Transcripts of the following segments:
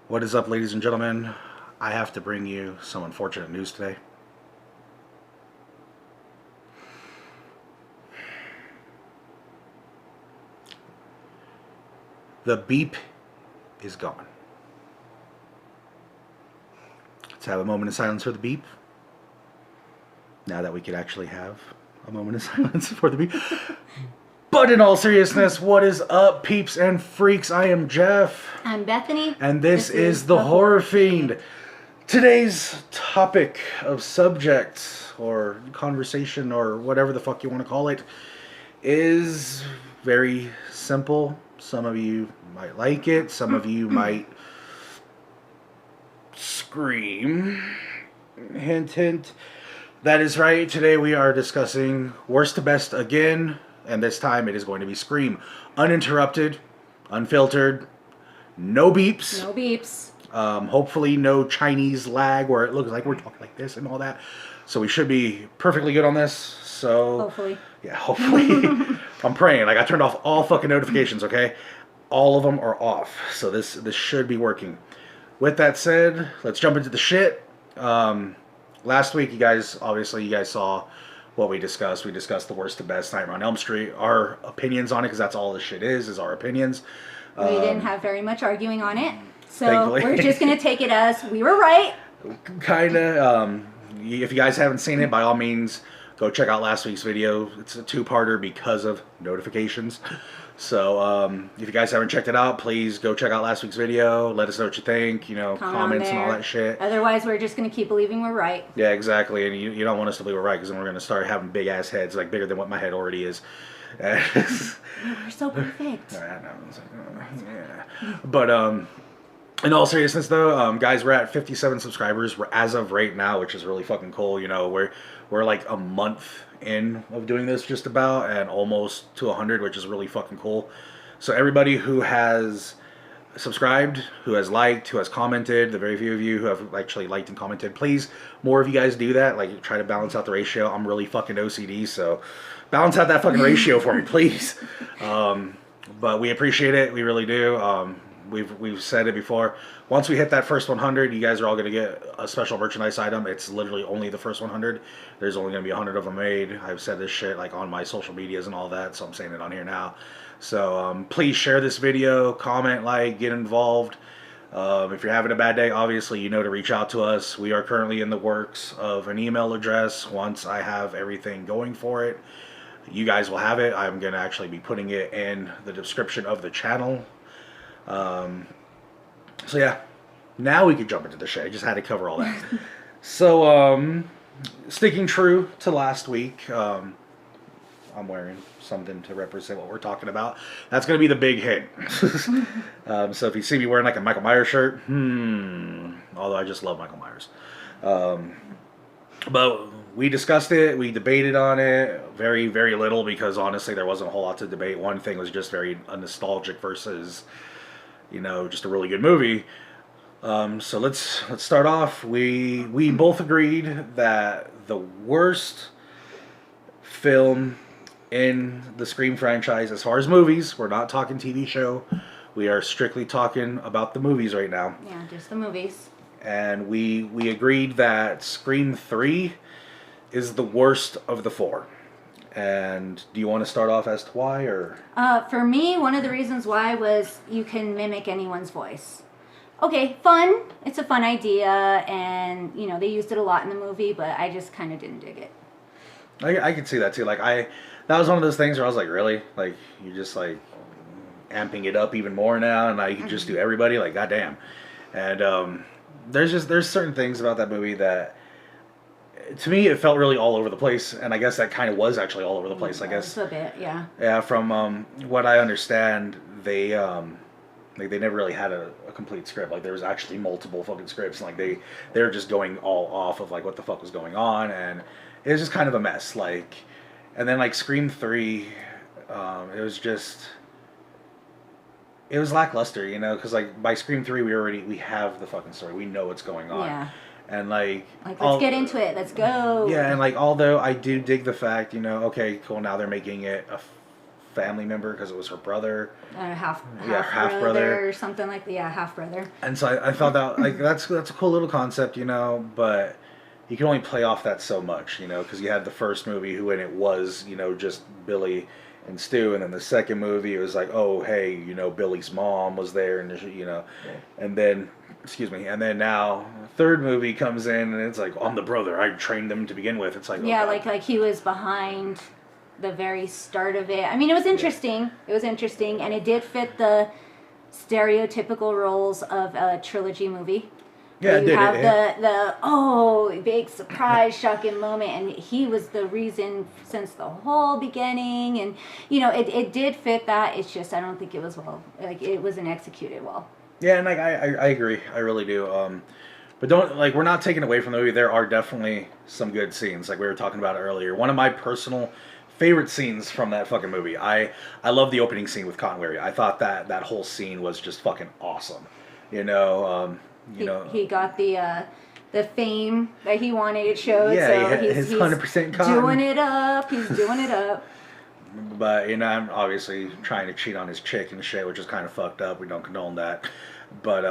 What is up, ladies and gentlemen? I have to bring you some unfortunate news today. The beep is gone. Let's have a moment of silence for the beep. Now that we could actually have a moment of silence for the beep. But in all seriousness, what is up, peeps and freaks? I am Jeff. I'm Bethany. And this is the Horror Fiend. Today's topic of subject or conversation or whatever the fuck you want to call it is very simple. Some of you might like it. Some of you might scream. Hint, hint. That is right. Today we are discussing worst to best again. And this time it is going to be Scream. Uninterrupted, unfiltered, no beeps. No beeps. Hopefully no Chinese lag where it looks like we're talking like this and all that. So we should be perfectly good on this. So Hopefully. Yeah, hopefully. I'm praying. Like, I turned off all fucking notifications, okay? All of them are off. So this should be working. With that said, let's jump into the shit. Last week, you guys saw what we discussed. We discussed the worst to best Nightmare on Elm Street. Our opinions on it, because that's all this shit is our opinions. We didn't have very much arguing on it. So Thankfully. we're just going to take it as we were right. Kinda. If you guys haven't seen it, by all means, go check out last week's video. It's a two-parter because of notifications. So if you guys haven't checked it out, please go check out last week's video. Let us know what you think. Comments and all that shit. Otherwise, we're just going to keep believing we're right. Yeah, exactly. And you don't want us to believe we're right, because then we're going to start having big-ass heads, like bigger than what my head already is. We're so perfect. I know. It's like, yeah. But in all seriousness, though, guys, we're at 57 subscribers. We're as of right now, which is really fucking cool. We're like a month in of doing this, just about, and almost to 100, which is really fucking cool. So everybody who has subscribed, who has liked, who has commented, the very few of you who have actually liked and commented, please, more of you guys do that. Like, try to balance out the ratio. I'm really fucking OCD, so balance out that fucking ratio for me, please. But we appreciate it. We really do. We've said it before. Once we hit that first 100, you guys are all going to get a special merchandise item. It's literally only the first 100. There's only going to be 100 of them made. I've said this shit like on my social medias and all that, so I'm saying it on here now. So please share this video, comment, like, get involved. If you're having a bad day, obviously you know to reach out to us. We are currently in the works of an email address. Once I have everything going for it, you guys will have it. I'm going to actually be putting it in the description of the channel. So yeah, now we could jump into the shit. I just had to cover all that. So, sticking true to last week, I'm wearing something to represent what we're talking about. That's going to be the big hit. So if you see me wearing like a Michael Myers shirt, although I just love Michael Myers. But we discussed it, we debated on it, very, very little, because honestly there wasn't a whole lot to debate. One thing was just very nostalgic versus, just a really good movie. So let's start off. We both agreed that the worst film in the Scream franchise, as far as movies, we're not talking TV show, we are strictly talking about the movies right now. Yeah, just the movies. And we agreed that Scream 3 is the worst of the four. And do you want to start off as to why, or? For me, one of the reasons why was you can mimic anyone's voice. Okay, fun. It's a fun idea, and, they used it a lot in the movie, but I just kind of didn't dig it. I could see that, too. Like, that was one of those things where I was like, really? Like, you're just, like, amping it up even more now, and now you can just do everybody? Like, goddamn. And, there's certain things about that movie that, to me, it felt really all over the place, and I guess that kind of was actually all over the place. I guess a bit, yeah. Yeah, from what I understand, they never really had a complete script. Like, there was actually multiple fucking scripts, and like they were just going all off of like what the fuck was going on, and it was just kind of a mess. Like, and then like Scream 3, it was lackluster, because like by Scream 3 we have the fucking story. We know what's going on. Yeah. And like let's get into it. Let's go. Yeah, and like although I do dig the fact, okay, cool, now they're making it a family member because it was her brother. Half half-brother. brother or something like that. Yeah, half brother. And so I thought that like that's a cool little concept, you know, but you can only play off that so much, you know, because you had the first movie when it was, you know, just Billy and Stu, and then the second movie it was like, oh hey, you know, Billy's mom was there, and you know, and then and then now third movie comes in and it's like, I'm the brother, I trained them to begin with. It's like, Yeah, oh, like he was behind the very start of it. I mean, it was interesting. Yeah. It was interesting, and it did fit the stereotypical roles of a trilogy movie. Yeah, you have the big surprise, shocking moment, and he was the reason since the whole beginning, and you know it did fit that. It's just I don't think it was it wasn't executed well. Yeah, and like I agree, I really do. But don't we're not taking away from the movie. There are definitely some good scenes, like we were talking about earlier. One of my personal favorite scenes from that fucking movie. I love the opening scene with Cotton Weary. I thought that whole scene was just fucking awesome. You know. He got the fame that he wanted. It showed. Yeah, so he's 100% cotton. Doing it up. He's doing it up. But you know, I'm obviously trying to cheat on his chick and shit, which is kind of fucked up. We don't condone that. But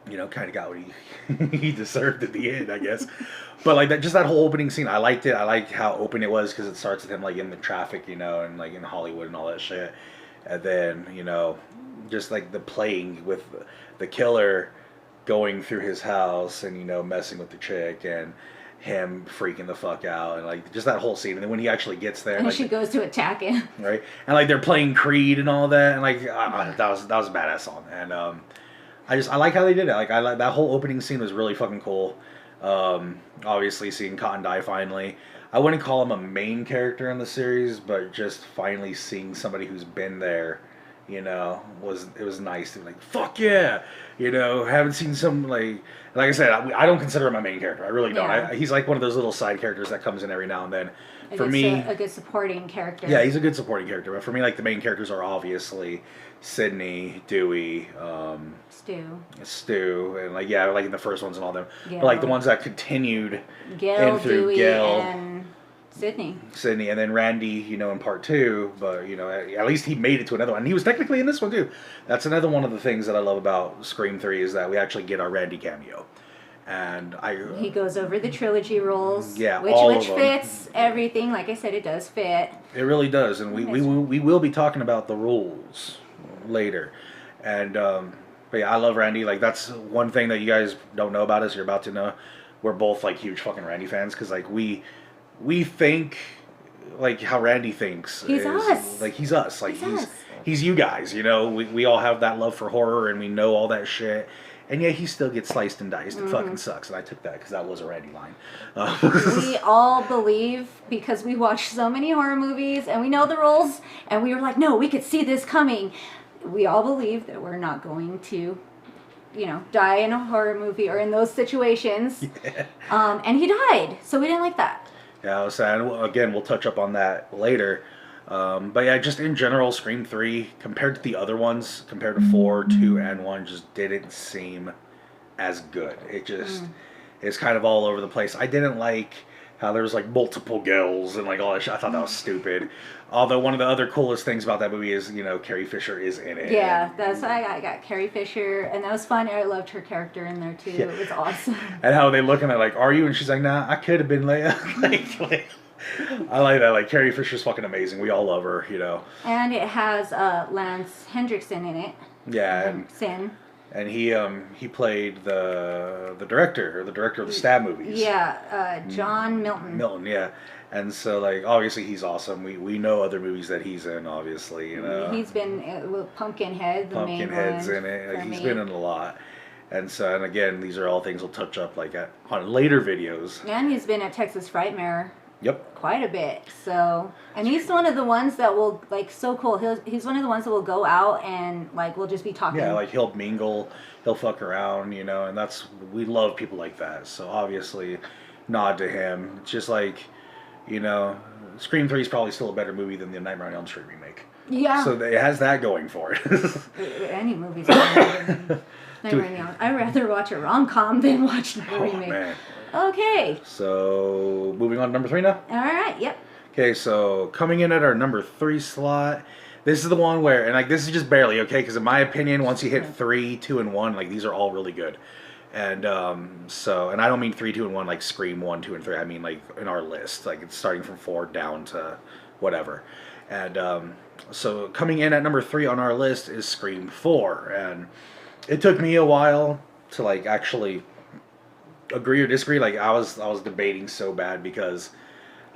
you know, kind of got what he deserved at the end, I guess. But like that, just that whole opening scene, I liked it. I liked how open it was because it starts with him like in the traffic, you know, and like in Hollywood and all that shit. And then you know, just like the playing with the killer going through his house and you know messing with the chick and him freaking the fuck out and like just that whole scene, and then when he actually gets there and like, she goes to attack him, right, and like they're playing Creed and all that, and like that was a badass song, and I like how they did it. Like I like that whole opening scene was really fucking cool. Obviously seeing Cotton die finally, I wouldn't call him a main character in the series, but just finally seeing somebody who's been there, you know, it was nice to be like, fuck yeah, you know, haven't seen some like I said, I don't consider him a main character. I really don't. Yeah. He's like one of those little side characters that comes in every now and then. For me, a good supporting character. Yeah, he's a good supporting character. But for me, like the main characters are obviously Sydney, Dewey, Stu, and like like in the first ones and all them. Yeah. But like the ones that continued Gil, in through Dewey, Gil, and Sydney, and then Randy, you know, in part 2. But you know, at least he made it to another one. And he was technically in this one too. That's another one of the things that I love about Scream 3 is that we actually get our Randy cameo. And he goes over the trilogy rules, yeah, which fits everything. Like I said, it does fit. It really does, and we will be talking about the rules later. And but yeah, I love Randy. Like that's one thing that you guys don't know about us. You're about to know. We're both like huge fucking Randy fans because like we think like how Randy thinks. He's us. Like he's us. Like he's you guys. You know, we all have that love for horror and we know all that shit. And yet he still gets sliced and diced. It fucking sucks. And I took that because that was a Randy line. We all believe, because we watch so many horror movies and we know the rules, and we were like, no, we could see this coming. We all believe that we're not going to, you know, die in a horror movie or in those situations. Yeah. And he died. So we didn't like that. Yeah, I was saying, again, we'll touch up on that later. But yeah, just in general, Scream 3, compared to the other ones, compared to 4, 2, and 1, just didn't seem as good. It just, it's kind of all over the place. I didn't like how there was like multiple Gils and like all that shit. I thought that was stupid. Although one of the other coolest things about that movie is, you know, Carrie Fisher is in it. Yeah, that's why I got Carrie Fisher, and that was fun. I loved her character in there too. Yeah. It was awesome. And how they look at her like, are you? And she's like, nah, I could have been Leia. like I like that. Like Carrie Fisher's fucking amazing. We all love her, you know. And it has Lance Hendrickson in it. Yeah, and he played the director of the Stab movies. Yeah, John Milton. Milton, yeah. And so like obviously he's awesome. We know other movies that he's in. Obviously, you know. He's been with Pumpkinhead. Pumpkinhead's in it. Like, he's been in a lot. And so, and again, these are all things we'll touch up like on later videos. And he's been at Texas Frightmare. Yep. Quite a bit. So, and he's one of the ones that will, like, so cool. He's one of the ones that will go out and, like, we'll just be talking. Yeah, like, he'll mingle, he'll fuck around, you know, and we love people like that. So, obviously, nod to him. It's just like, you know, Scream 3 is probably still a better movie than the Nightmare on Elm Street remake. Yeah. So, it has that going for it. Any movie's better than I'd rather watch a rom-com than watch the remake. Man. Okay. So, moving on to number 3 now? All right, yep. Okay, so coming in at our number 3 slot, this is the one where, and like this is just barely okay, because in my opinion, once you hit 3, 2, and 1, like these are all really good. And and I don't mean 3, 2, and 1 like Scream 1, 2, and 3. I mean like in our list, like it's starting from 4 down to whatever. And so coming in at number 3 on our list is Scream 4, and it took me a while to like actually agree or disagree. Like I was debating so bad because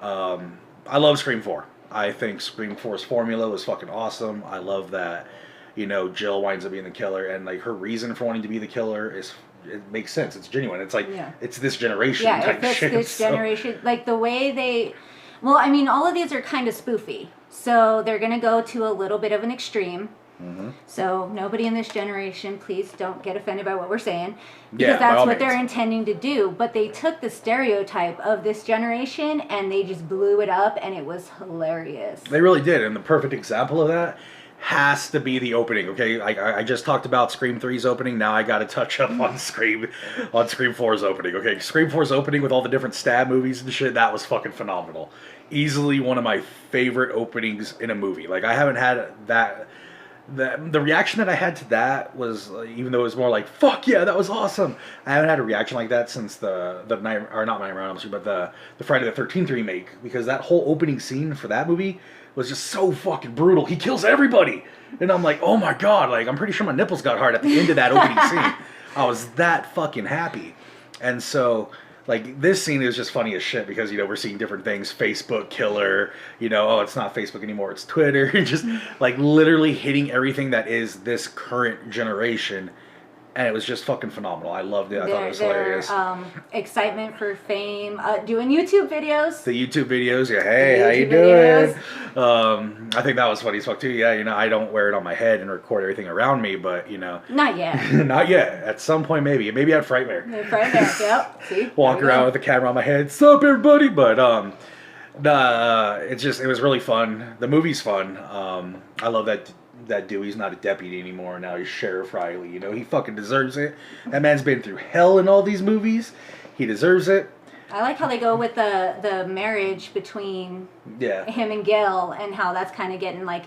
I love Scream 4. I think Scream 4's formula was fucking awesome. I love that, Jill winds up being the killer, and like her reason for wanting to be the killer it makes sense. It's genuine. It's like it's this generation type it fits shit. this generation. Like the way they, well, I mean, all of these are kind of spoofy, so they're gonna go to a little bit of an extreme. Mm-hmm. So nobody in this generation, please don't get offended by what we're saying, because that's what they're intending to do. But they took the stereotype of this generation and they just blew it up, and it was hilarious. They really did, and the perfect example of that has to be the opening. Okay, I just talked about Scream 3's opening. Now I got to touch up on Scream 4's opening. Okay, Scream 4's opening with all the different stab movies and shit, that was fucking phenomenal. Easily one of my favorite openings in a movie. Like I haven't had that. The reaction that I had to that was, even though it was more like fuck yeah, that was awesome, I haven't had a reaction like that since the night, or not Nightmare on Elm Street, but the Friday the 13th remake, because that whole opening scene for that movie was just so fucking brutal. He kills everybody, and I'm like, oh my god, like I'm pretty sure my nipples got hard at the end of that opening scene. I was that fucking happy. And so like this scene is just funny as shit, because we're seeing different things. Facebook killer, oh, it's not Facebook anymore, it's Twitter. Just like literally hitting everything that is this current generation, and it was just fucking phenomenal. I loved it. I thought it was hilarious. Excitement for fame, doing YouTube videos. The YouTube videos, yeah. Hey, how you doing? I think that was funny as fuck too. Yeah, I don't wear it on my head and record everything around me, but not yet. Not yet. At some point, maybe at Frightmare. Frightmare, yep. See, walk around with the camera on my head. Sup, everybody? But it was really fun. The movie's fun. I love that Dewey's not a deputy anymore. Now he's Sheriff Riley. He fucking deserves it. That man's been through hell in all these movies. He deserves it. I like how they go with the marriage between him and Gail, and how that's kind of getting like,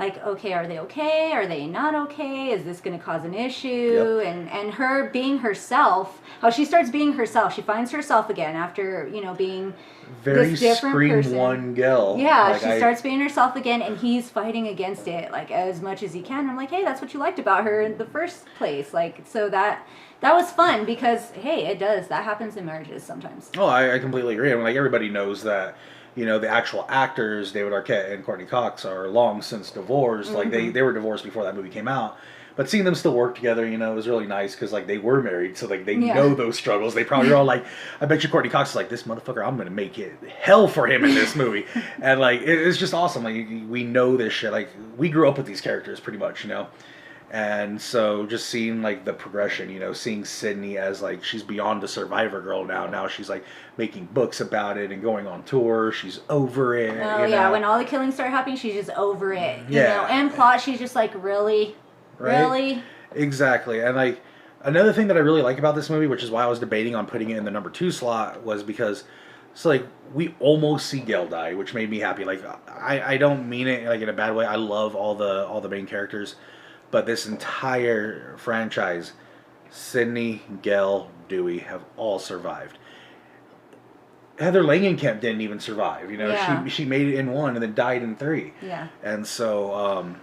okay, are they okay? Are they not okay? Is this going to cause an issue? Yep. And her being herself, how she starts being herself. She finds herself again after, being very this different Scream person. 1 Gail. Yeah, she starts being herself again, and he's fighting against it, like, as much as he can. I'm like, hey, that's what you liked about her in the first place. Like, so that was fun, because, hey, that happens in marriages sometimes. Oh, I completely agree. I mean, like, everybody knows that, the actual actors, David Arquette and Courtney Cox, are long since divorced. Mm-hmm. Like, they were divorced before that movie came out. But seeing them still work together, it was really nice, because, like, they were married, so, like, they know those struggles. They probably are all like, I bet you Courtney Cox is like, this motherfucker, I'm going to make it hell for him in this movie. And, like, it's just awesome. Like, we know this shit. Like, we grew up with these characters, pretty much, And so just seeing, like, the progression, seeing Sydney as, like, she's beyond the survivor girl now. Now she's, like, making books about it and going on tour. She's over it. Oh, yeah. When all the killings start happening, she's just over it. And plot, she's just like, really? Right? Really? Exactly. And, like, another thing that I really like about this movie, which is why I was debating on putting it in the number 2 slot, was because it's like we almost see Gail die, which made me happy. Like, I don't mean it like in a bad way. I love all the main characters, but this entire franchise, Sydney, Gail, Dewey have all survived. Heather Langenkamp didn't even survive. She made it in 1 and then died in 3. Yeah. And so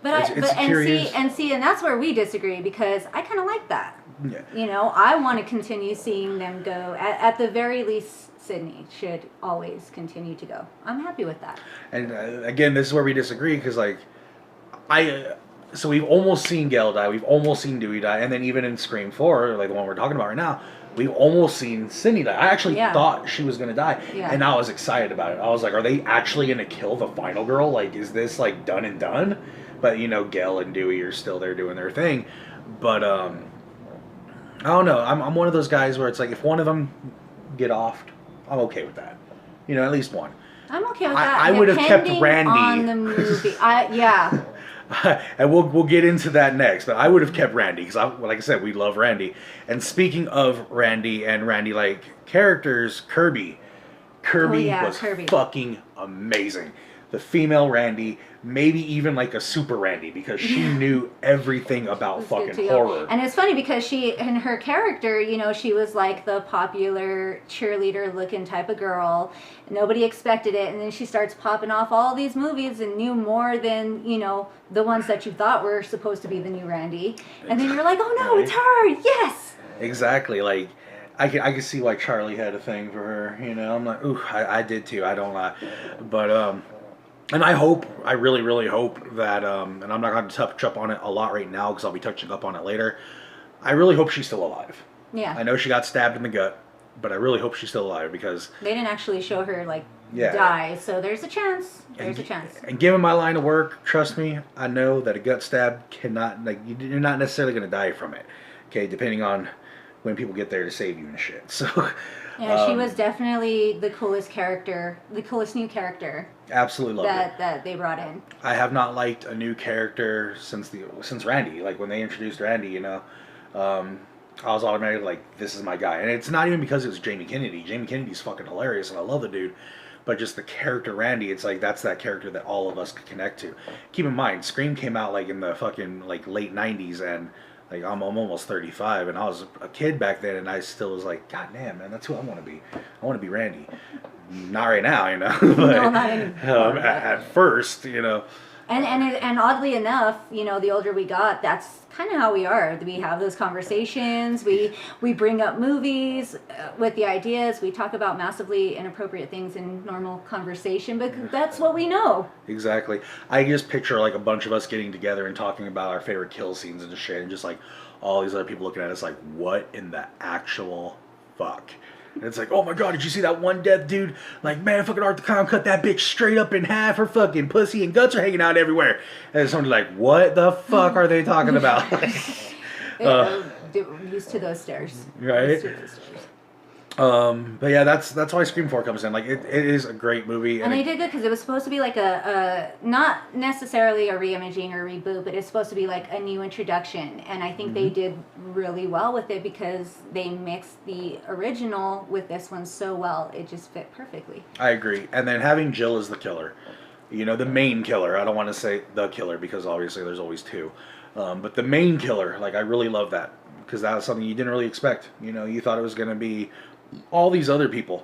But that's where we disagree, because I kind of like that. Yeah. I want to continue seeing them go. At the very least, Sydney should always continue to go. I'm happy with that. And again, this is where we disagree, because so we've almost seen Gail die, we've almost seen Dewey die, and then even in Scream 4, like the one we're talking about right now, we've almost seen Sydney die. I actually thought she was going to die, and I was excited about it. I was like, are they actually going to kill the final girl? Like, is this, like, done and done? But, Gail and Dewey are still there doing their thing. But, I don't know. I'm one of those guys where it's like, if one of them get offed, I'm okay with that. At least one. I'm okay with that. I would have kept Randy. On the movie. Yeah. And we'll get into that next. But I would have kept Randy, because, like I said, we love Randy. And speaking of Randy and Randy-like characters, Kirby Kirby yeah, was Kirby. fucking amazing. The female Randy, maybe even like a super Randy, because she knew everything about It was good fucking to go. horror. And it's funny because she, in her character, you know, she was like the popular cheerleader looking type of girl. Nobody expected it. And then she starts popping off all these movies and knew more than, you know, the ones that you thought were supposed to be the new Randy. And then you're like, oh no, it's her. Yes. Exactly. Like, I can see why Charlie had a thing for her. You know, I'm like, ooh, I did too. I don't lie. But, and I really, really hope that, and I'm not going to touch up on it a lot right now because I'll be touching up on it later. I really hope she's still alive. Yeah. I know she got stabbed in the gut, but I really hope she's still alive because... They didn't actually show her, like, Yeah. die, so there's a chance. There's a chance. And given my line of work, trust me, I know that a gut stab cannot, like, you're not necessarily going to die from it. Okay, depending on when people get there to save you and shit. So... Yeah, she was definitely the coolest character, the coolest new character Absolutely loved it. that they brought in. I have not liked a new character since Randy. Like when they introduced Randy, you know, I was automatically like, this is my guy. And it's not even because it was Jamie Kennedy. Jamie Kennedy's fucking hilarious, and I love the dude. But just the character Randy, it's like that's that character that all of us could connect to. Keep in mind, Scream came out like in the fucking like late '90s, and like I'm almost 35, and I was a kid back then, and I still was like, God damn, man, that's who I want to be. I want to be Randy. Not right now, you know. But, No, not anymore. at first, you know. And oddly enough, you know, the older we got, that's kind of how we are. We have those conversations. We bring up movies with the ideas. We talk about massively inappropriate things in normal conversation, but that's what we know. Exactly. I just picture like a bunch of us getting together and talking about our favorite kill scenes and shit, and just like all these other people looking at us like, what in the actual fuck? And it's like, oh my god, did you see that one death dude? Like, man, fucking Art the Clown cut that bitch straight up in half. Her fucking pussy and guts are hanging out everywhere. And somebody's like, what the fuck are they talking about? Used to those stares. Right? Used to those stares. But yeah, that's why Scream 4 comes in. Like, it is a great movie. And they did good because it was supposed to be like a not necessarily a reimaging or reboot, but it's supposed to be like a new introduction. And I think they did really well with it because they mixed the original with this one so well. It just fit perfectly. I agree. And then having Jill as the killer, you know, the main killer. I don't want to say the killer because obviously there's always two. But the main killer, like, I really love that because that was something you didn't really expect. You know, you thought it was going to be all these other people,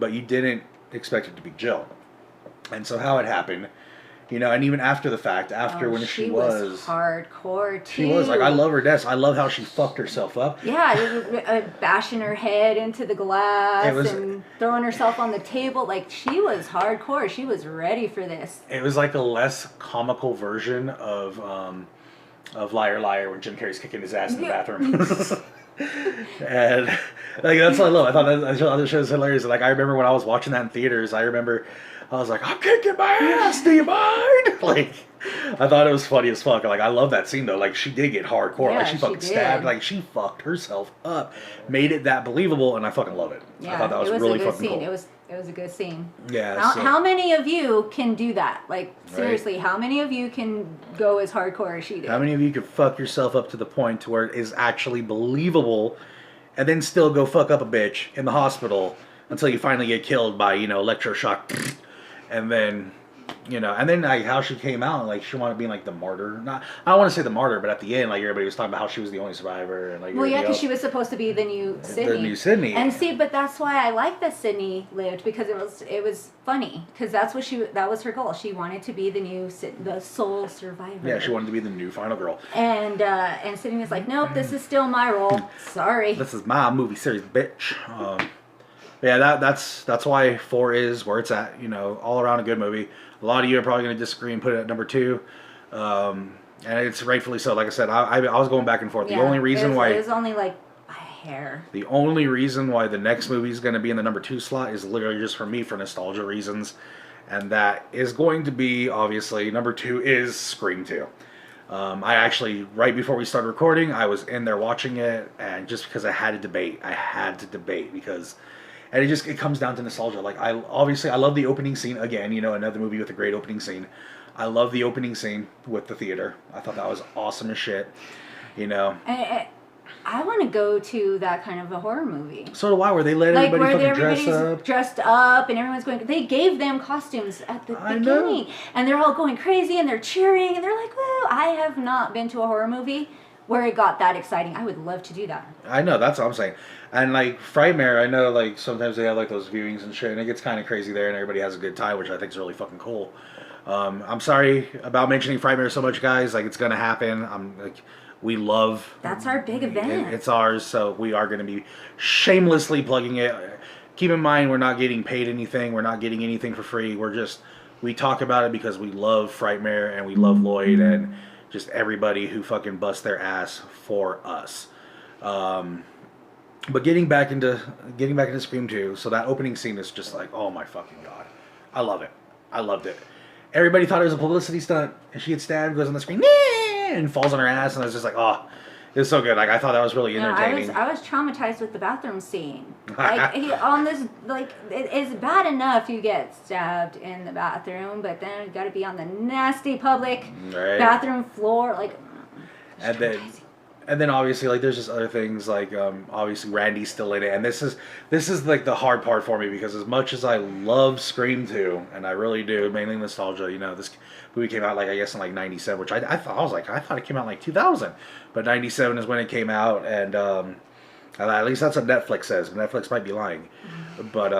but you didn't expect it to be Jill. And so how it happened, you know, and even after the fact, when she was hardcore too. She was like, I love her death. I love how she fucked herself up. Yeah, bashing her head into the glass and throwing herself on the table. Like, she was hardcore. She was ready for this. It was like a less comical version of Liar Liar when Jim Carrey's kicking his ass in the bathroom. And like that's what I love. I thought that show was hilarious. Like I remember when I was watching that in theaters, I was like, I'm kicking my ass, do you mind? Like I thought it was funny as fuck. Like I love that scene though. Like she did get hardcore. Yeah, like she fucking stabbed. Like she fucked herself up. Made it that believable, and I fucking love it. Yeah, I thought that was really fucking cool. It was a good scene. Yeah. How many of you can do that? Like seriously, right? How many of you can go as hardcore as she did? How many of you could fuck yourself up to the point to where it is actually believable, and then still go fuck up a bitch in the hospital until you finally get killed by, you know, electroshock, and then, you know, and then like how she came out, like she wanted to be like the martyr. Not, I don't want to say the martyr, but at the end, like everybody was talking about how she was the only survivor, and like. Well, yeah, because she was supposed to be the new Sydney. The new Sydney. And see, but that's why I like that Sydney lived, because it was funny, because that was her goal. She wanted to be the sole survivor. Yeah, she wanted to be the new final girl. And Sydney was like, nope, this is still my role. Sorry. This is my movie series, bitch. Yeah, that's why 4 is where it's at. You know, all around a good movie. A lot of you are probably going to disagree and put it at number 2. And it's rightfully so. Like I said, I was going back and forth. Yeah, the only reason why... It was only like a hair. The only reason why the next movie is going to be in the number 2 slot is literally just for me, for nostalgia reasons. And that is going to be, obviously, number 2 is Scream 2. I actually, right before we started recording, I was in there watching it, and just because I had to debate because... And it comes down to nostalgia. Like, I love the opening scene. Again, you know, another movie with a great opening scene. I love the opening scene with the theater. I thought that was awesome as shit. You know. I want to go to that kind of a horror movie. So do I, where they let Like everybody where fucking dress everybody's up. dressed up and everyone's going. They gave them costumes at the I beginning, know. and they're all going crazy and they're cheering and they're like, "Woo!" I have not been to a horror movie where it got that exciting. I would love to do that. I know, that's what I'm saying. And like Frightmare, I know like sometimes they have like those viewings and shit, and it gets kind of crazy there, and everybody has a good time, which I think is really fucking cool. I'm sorry about mentioning Frightmare so much, guys. Like it's gonna happen. I'm like, we love. That's our big event. It's ours, so we are gonna be shamelessly plugging it. Keep in mind, we're not getting paid anything. We're not getting anything for free. We talk about it because we love Frightmare and we love Lloyd and just everybody who fucking busts their ass for us. But getting back into Scream 2, so that opening scene is just like, oh my fucking god, I love it. I loved it. Everybody thought it was a publicity stunt, and she gets stabbed, goes on the screen, and falls on her ass, and I was just like, oh, it was so good. Like I thought that was really entertaining. I was traumatized with the bathroom scene. Like it's bad enough you get stabbed in the bathroom, but then you got to be on the nasty public bathroom floor, like. And then obviously like there's just other things like obviously Randy's still in it, and this is like the hard part for me because as much as I love Scream 2 and I really do, mainly nostalgia, you know, this movie came out like I guess in like 97, which I thought it came out in like 2000, but 97 is when it came out, and at least that's what Netflix says. Netflix might be lying, but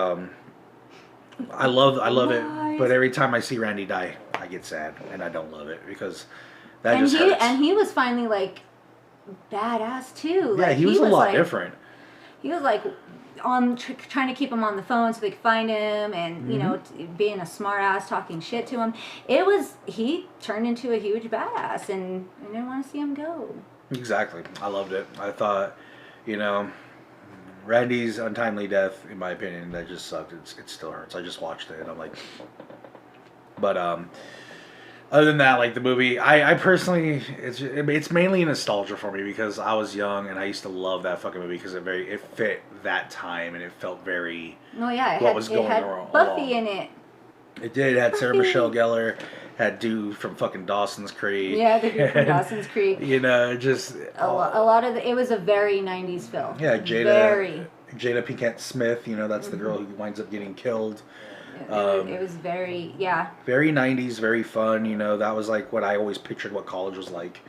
I love it, but every time I see Randy die I get sad and I don't love it because that just hurts. And he was finally like badass too. Yeah, like, he was a lot different. He was like on trying to keep him on the phone so they could find him, and you know, being a smart ass, talking shit to him. He turned into a huge badass, and I didn't want to see him go. Exactly, I loved it. I thought, you know, Randy's untimely death, in my opinion, that just sucked. It still hurts. I just watched it, and I'm like, but other than that, like the movie, I personally, it's mainly nostalgia for me because I was young and I used to love that fucking movie because it fit that time and it felt very. Oh yeah, it had Buffy in it. It did. It had Sarah Michelle Gellar, had dude from fucking Dawson's Creek. Yeah, the dude from Dawson's Creek. You know, just a lot of it was a very 90s film. Yeah, Jada Pinkett Smith. You know, that's the girl who winds up getting killed. It was very, very 90s, very fun. You know, that was like what I always pictured what college was like.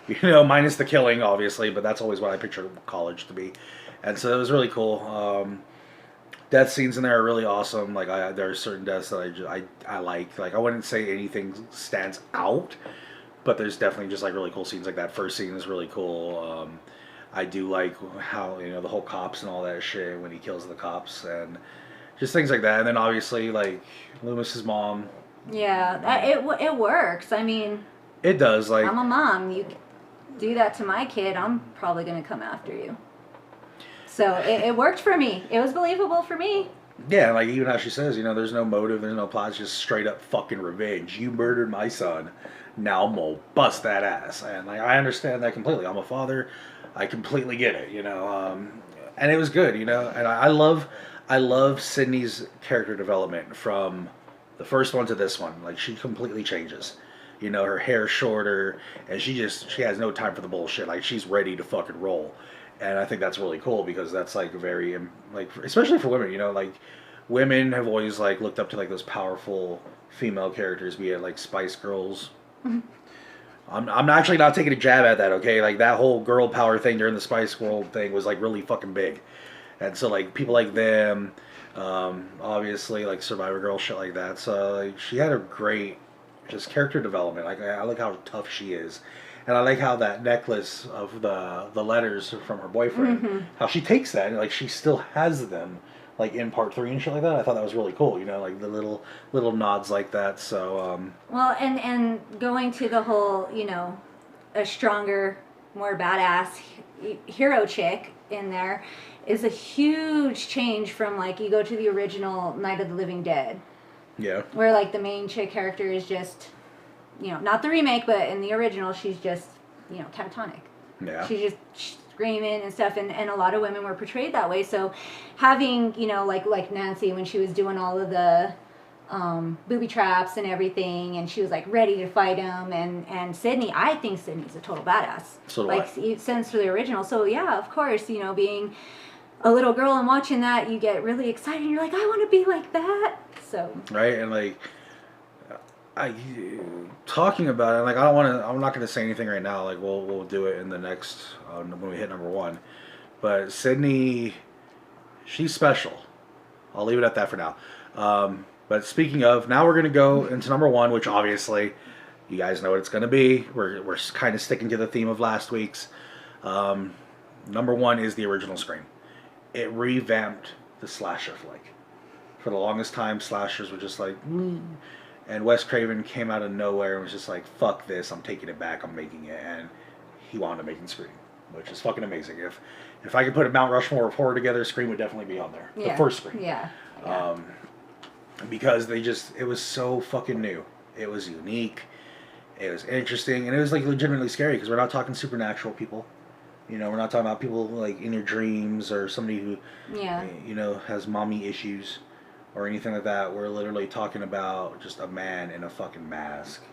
You know, minus the killing, obviously, but that's always what I pictured college to be. And so it was really cool. Death scenes in there are really awesome. Like there are certain deaths that I like. Like I wouldn't say anything stands out, but there's definitely just like really cool scenes. Like that first scene is really cool. I do like how, you know, the whole cops and all that shit when he kills the cops and just things like that. And then obviously like Loomis's mom. Yeah, it works. I mean, it does. Like, I'm a mom. You do that to my kid, I'm probably gonna come after you. So it worked for me. It was believable for me. Yeah, like even how she says, you know, there's no motive, there's no plot, it's just straight up fucking revenge. You murdered my son, now I'm gonna bust that ass. And like I understand that completely. I'm a father, I completely get it, you know. And it was good, you know. And I love Sydney's character development from the first one to this one. Like she completely changes. You know, her hair's shorter, and she has no time for the bullshit. Like she's ready to fucking roll. And I think that's really cool because that's like very, like, especially for women, you know, like women have always like looked up to like those powerful female characters, be it like Spice Girls. I'm actually not taking a jab at that, okay? Like that whole girl power thing during the Spice Girl thing was like really fucking big. And so like people like them, obviously like Survivor Girl, shit like that. So like she had a great just character development. Like I like how tough she is. And I like how that necklace of the letters from her boyfriend, how she takes that and like she still has them, like in part 3 and shit like that. I thought that was really cool, you know, like the little nods like that. So well, and going to the whole, you know, a stronger, more badass hero chick in there is a huge change from like you go to the original Night of the Living Dead. Yeah. Where like the main chick character is just, you know, not the remake, but in the original, she's just, you know, catatonic. Yeah. She's just screaming and stuff, and a lot of women were portrayed that way. So having, you know, like Nancy when she was doing all of the booby traps and everything, and she was like ready to fight him. And Sydney, I think Sydney's a total badass. So do like since the original. So yeah, of course, being a little girl and watching that, you get really excited. And you're like, I want to be like that. So right, and like I talking about it, like I'm not gonna say anything right now. Like we'll do it in the next when we hit number one. But Sydney, she's special. I'll leave it at that for now. But speaking of, now we're going to go into number one, which obviously you guys know what it's going to be. We're kind of sticking to the theme of last week's. Number one is the original Scream. It revamped the slasher flick. For the longest time, slashers were just like, and Wes Craven came out of nowhere and was just like, fuck this, I'm taking it back, I'm making it. And he wound up making Scream, which is fucking amazing. If I could put a Mount Rushmore of horror together, Scream would definitely be on there. Yeah. The first Scream. Yeah. Because it was so fucking new. It was unique. It was interesting. And it was like legitimately scary because we're not talking supernatural people. We're not talking about people like in your dreams or somebody who, has mommy issues or anything like that. We're literally talking about just a man in a fucking mask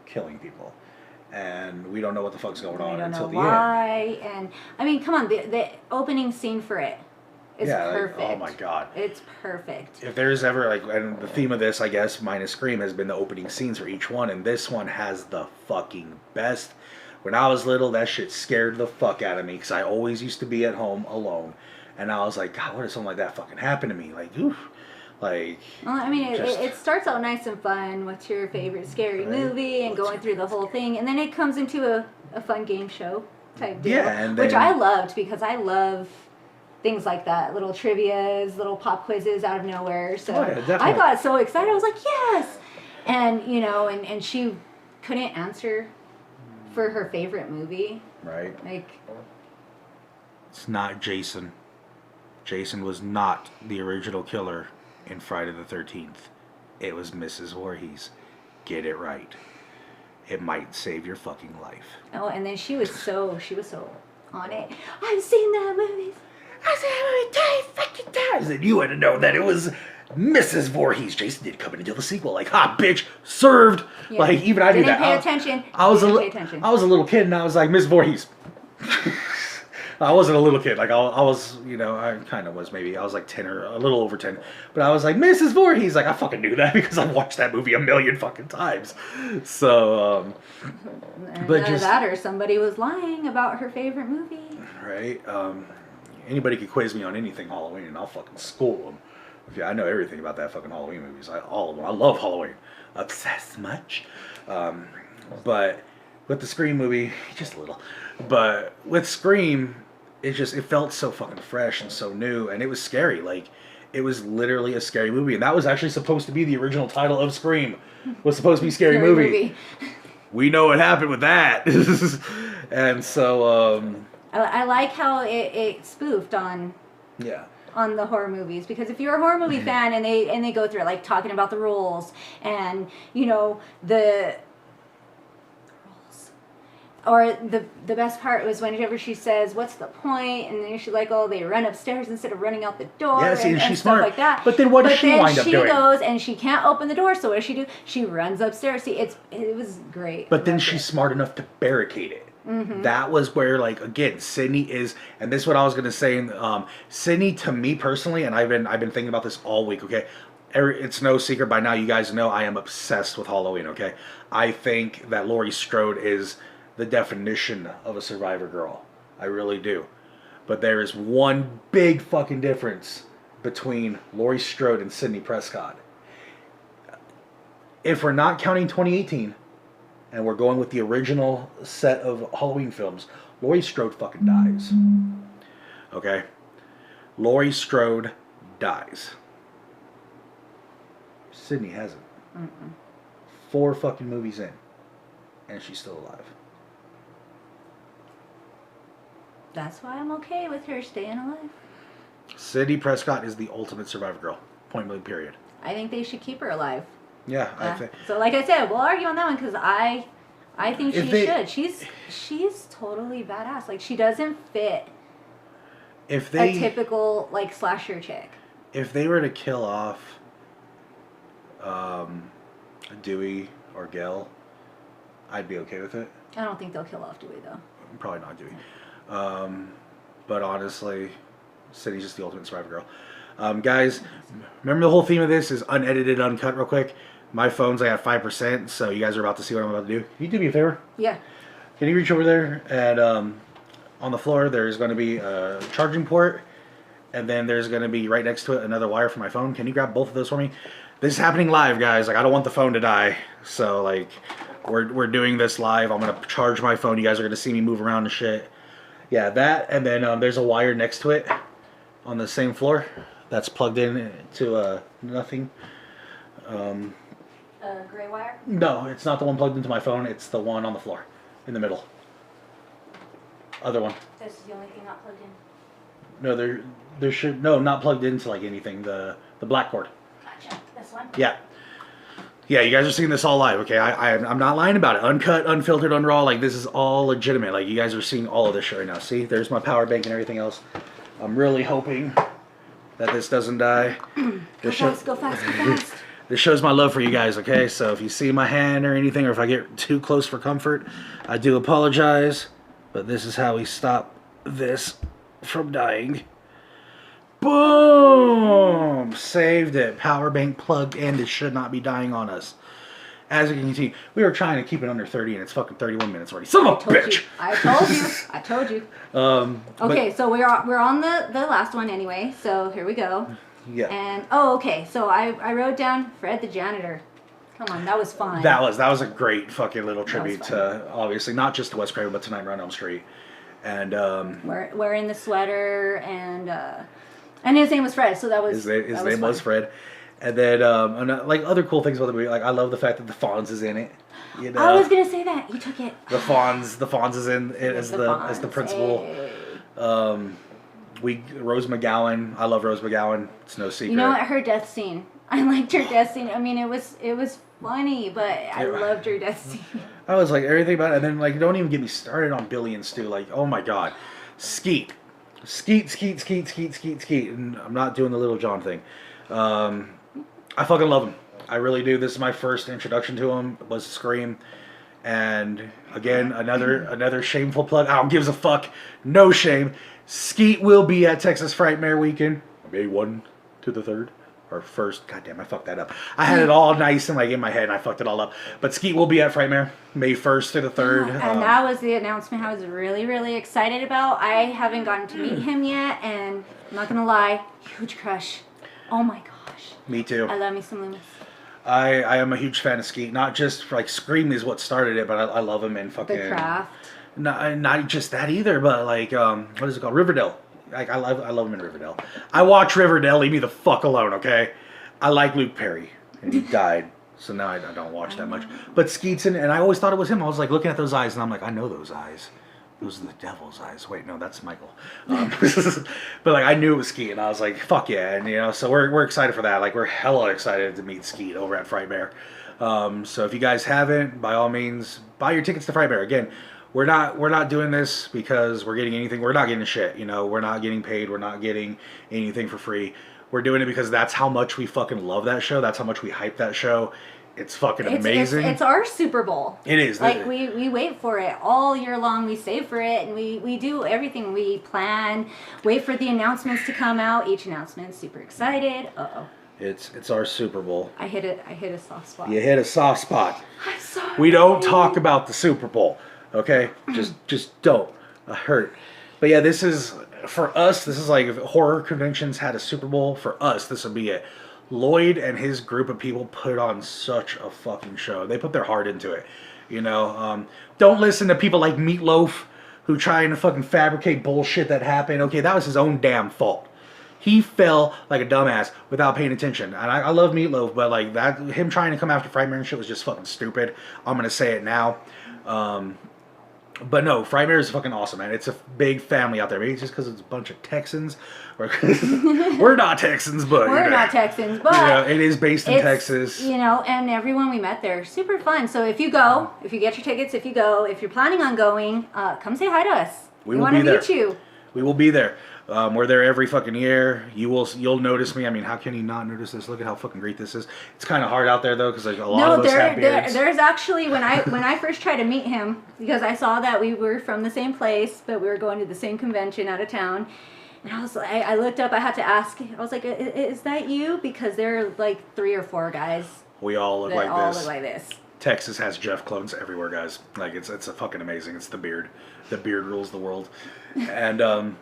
killing people. And we don't know what the fuck's going on until the end. Why? And I mean, come on, the opening scene for it is perfect. Oh my god, it's perfect. If there's ever and the theme of this, I guess, minus Scream, has been the opening scenes for each one, and this one has the fucking best. When I was little, that shit scared the fuck out of me because I always used to be at home alone, and I was like, God, what if something like that fucking happened to me? Like, oof. Like, well, I mean, it starts out nice and fun. What's your favorite scary movie? And going through the whole thing. And then it comes into a fun game show type deal. Yeah, which I loved because I love things like that. Little trivias, little pop quizzes out of nowhere. So I got so excited. I was like, yes! And, and she couldn't answer for her favorite movie. Right. Like, it's not Jason. Jason was not the original killer in Friday the 13th. It was Mrs. Voorhees. Get it right. It might save your fucking life. Oh, and then she was so on it. I've seen that movie. I've seen that movie 10 fucking times. And you had to know that it was Mrs. Voorhees. Jason didn't come in until the sequel. Like, bitch, served. Yeah. Like, even I do that. Didn't pay attention. I was a little kid and I was like, Miss Voorhees. I wasn't a little kid. Like, I was, I kind of was maybe. I was like 10 or a little over 10. But I was like, Mrs. Voorhees. Like, I fucking knew that because I've watched that movie a million fucking times. So, but just that or somebody was lying about her favorite movie. Right. Anybody could quiz me on anything Halloween and I'll fucking school them. Yeah, I know everything about that fucking Halloween movies. All of them. I love Halloween. Obsessed much. But with the Scream movie, just a little. But with Scream, it felt so fucking fresh and so new, and it was scary. Like, it was literally a scary movie, and that was actually supposed to be the original title of Scream. Was supposed to be Scary Movie. We know what happened with that. And so I like how it spoofed on the horror movies, because if you're a horror movie fan and they go through it, like talking about the rules and the or the best part was whenever she says, "What's the point?" and then she's like, "Oh, they run upstairs instead of running out the door." Yeah, see, and she's stuff smart like that. But then what does she wind up doing? She goes and she can't open the door, so what does she do? She runs upstairs. See, it was great. But then she's smart enough to barricade it. Mm-hmm. That was where, like, again, Sydney is, and this is what I was gonna say. Sydney, to me personally, and I've been thinking about this all week. Okay, it's no secret by now. You guys know I am obsessed with Halloween. Okay, I think that Laurie Strode is the definition of a survivor girl. I really do. But there is one big fucking difference between Laurie Strode and Sidney Prescott. If we're not counting 2018, and we're going with the original set of Halloween films, Laurie Strode fucking dies. Okay? Laurie Strode dies. Sidney hasn't. 4 fucking movies in, and she's still alive. That's why I'm okay with her staying alive. Sidney Prescott is the ultimate survivor girl. Point blank, period. I think they should keep her alive. Yeah, I think. So, like I said, we'll argue on that one because I think should. She's totally badass. Like, she doesn't fit a typical, like, slasher chick. If they were to kill off Dewey or Gale, I'd be okay with it. I don't think they'll kill off Dewey though. Probably not Dewey. But honestly, Cindy's just the ultimate survivor girl. Guys, remember the whole theme of this is unedited, uncut. Real quick, my phone's like at 5%, so you guys are about to see what I'm about to do. Can you do me a favor? Yeah. Can you reach over there and on the floor there's going to be a charging port, and then there's going to be right next to it another wire for my phone. Can you grab both of those for me? This is happening live, guys. Like, I don't want the phone to die, so like we're doing this live. I'm gonna charge my phone. You guys are gonna see me move around and shit. Yeah, that, and then there's a wire next to it on the same floor that's plugged in to nothing. Gray wire? No, it's not the one plugged into my phone. It's the one on the floor in the middle. Other one. This is the only thing not plugged in. No, there should not plugged into like anything. The black cord. Gotcha. This one? Yeah. Yeah, you guys are seeing this all live, okay? I'm not lying about it. Uncut, unfiltered, unraw, like this is all legitimate. Like you guys are seeing all of this shit right now. See, there's my power bank and everything else. I'm really hoping that this doesn't die. Go fast, go fast, go fast. This shows my love for you guys, okay? So if you see my hand or anything, or if I get too close for comfort, I do apologize. But this is how we stop this from dying. Boom! Saved it. Power bank plugged in. This should not be dying on us. As you can see, we were trying to keep it under 30 and it's fucking 31 minutes already. Son of a bitch! I told you. I told you. Okay, so we're on the last one anyway. So here we go. Yeah. And okay. So I wrote down Fred the janitor. Come on, that was fun. That was a great fucking little tribute to, obviously, not just to Wes Craven, but to Nightmare on Elm Street. And wearing the sweater and his name was Fred, so that was his name was Fred. And then like other cool things about the movie, like I love the fact that the Fonz is in it. You know, I was gonna say that, you took it. The Fonz is in it as the principal. Hey. Rose McGowan. I love Rose McGowan. It's no secret. You know what? Her death scene. I liked her death scene. I mean, it was funny, but I loved her death scene. I was like everything about it, and then like don't even get me started on Billy and Stu. Like, oh my god, Skeet, and I'm not doing the Little John thing. I fucking love him. I really do. This is my first introduction to him. Was Scream, and again another shameful plug. I don't give a fuck. No shame. Skeet will be at Texas Frightmare Weekend, May 1 to the 3rd. Or 1st. Goddamn, I fucked that up. I had it all nice and like in my head and I fucked it all up. But Skeet will be at Frightmare May 1st to the 3rd. And that was the announcement I was really, really excited about. I haven't gotten to meet him yet, and I'm not gonna lie, huge crush. Oh my gosh. Me too. I love me some Loomis. I am a huge fan of Skeet. Not just for, like, Scream is what started it, but I love him in fucking... The Craft. Not just that either, but like, what is it called? Riverdale. Like, I love him in Riverdale. I watch Riverdale, leave me the fuck alone, okay? I like Luke Perry, and he died, so now I don't watch that much. But Skeet's in, and I always thought it was him. I was like looking at those eyes, and I'm like, I know those eyes. Those are the devil's eyes. Wait, no, that's Michael. But like, I knew it was Skeet, and I was like, fuck yeah, and you know, so we're excited for that. Like, we're hella excited to meet Skeet over at Frightmare. So if you guys haven't, by all means, buy your tickets to Frightmare. Again, we're not doing this because we're getting anything. We're not getting shit. You know, we're not getting paid. We're not getting anything for free. We're doing it because that's how much we fucking love that show. That's how much we hype that show. It's fucking amazing. It's our Super Bowl. It is. Like, we wait for it all year long. We save for it, and we do everything. We plan, wait for the announcements to come out. Each announcement, super excited. Uh-oh. It's our Super Bowl. I hit a soft spot. You hit a soft spot. I'm sorry. We don't talk about the Super Bowl. Okay, just don't. I hurt. But yeah, this is for us. This is like if horror conventions had a Super Bowl. For us, this would be it. Lloyd and his group of people put on such a fucking show. They put their heart into it. You know, don't listen to people like Meatloaf who trying to fucking fabricate bullshit that happened. Okay, that was his own damn fault. He fell like a dumbass without paying attention. And I love Meatloaf, but like that, him trying to come after Frightmare and shit was just fucking stupid. I'm gonna say it now. But no, Frightmare is fucking awesome, man. It's a big family out there. Maybe it's just because it's a bunch of Texans. We're not Texans, but... We're not Texans, but... You know, it is based in Texas. You know, and everyone we met there, super fun. So if you go, if you get your tickets, if you're planning on going, come say hi to us. We want to meet you. We will be there. We're there every fucking year. You'll notice me. I mean, how can you not notice this? Look at how fucking great this is. It's kind of hard out there though, because like a lot of us have beards. There's actually when I first tried to meet him, because I saw that we were from the same place, but we were going to the same convention out of town. And I was like, I looked up. I had to ask. I was like, "Is that you?" Because there are like 3 or 4 guys. We all look that like all this. look like this. Texas has Jeff clones everywhere, guys. Like it's a fucking amazing. It's the beard. The beard rules the world. And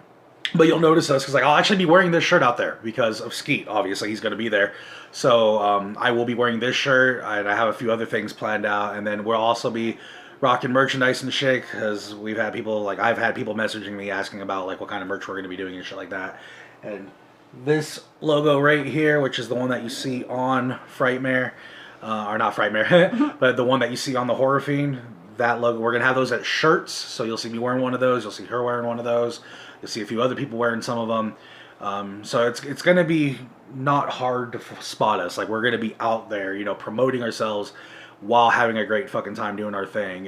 but you'll notice us because like I'll actually be wearing this shirt out there because of Skeet. Obviously, he's going to be there. So I will be wearing this shirt, and I have a few other things planned out, and then we'll also be rocking merchandise and shit because we've had people like I've had people messaging me asking about like what kind of merch we're going to be doing and shit like that. And this logo right here, which is the one that you see on Frightmare, or not Frightmare, but the one that you see on the Horror Fiend, that logo, we're going to have those at shirts. So you'll see me wearing one of those. You'll see her wearing one of those. You'll see a few other people wearing some of them. So it's going to be not hard to spot us. Like we're going to be out there, you know, promoting ourselves while having a great fucking time doing our thing.